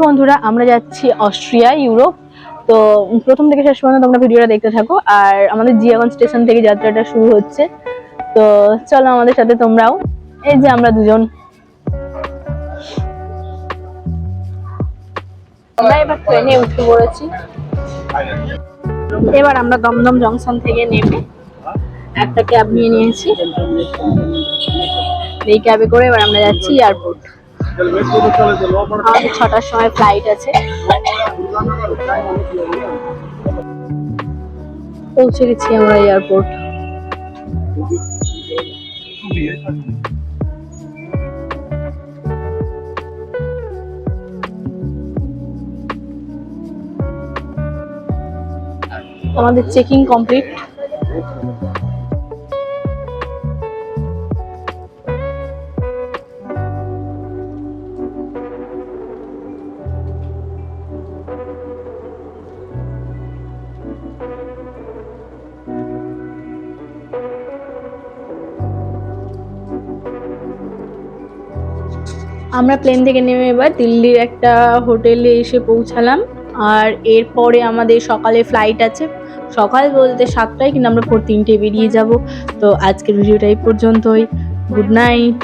বন্ধুরা, আমরা যাচ্ছি অস্ট্রিয়া, ইউরোপ। তো প্রথম থেকে শেষ পর্যন্ত তোমরা ভিডিওটা দেখতে থাকো। আর আমাদের জিয়াগঞ্জ স্টেশন থেকে যাত্রাটা শুরু হচ্ছে। তো চলো আমাদের সাথে তোমরাও। এই যে আমরা দুজন, আমরা এবার ট্রেনে উঠে পড়েছি। এবার আমরা দমদম জংশন থেকে নেমে একটা ক্যাব নিয়ে নিয়েছি। এই ক্যাবে করে এবার আমরা যাচ্ছি এয়ারপোর্ট। আমাদের 6টার সময় ফ্লাইট আছে। পৌঁছে গেছি আমরা এয়ারপোর্ট। আমাদের চেকিং কমপ্লিট। আমরা প্লেন থেকে নেমে এবার দিল্লির একটা হোটেলে এসে পৌঁছালাম। আর এরপরে আমাদের সকালে ফ্লাইট আছে। সকাল বলতে 7টায়, কিন্তু আমরা ভোর 3টে বেরিয়ে যাব। তো আজকের ভিডিওটা এই পর্যন্তই। Good night.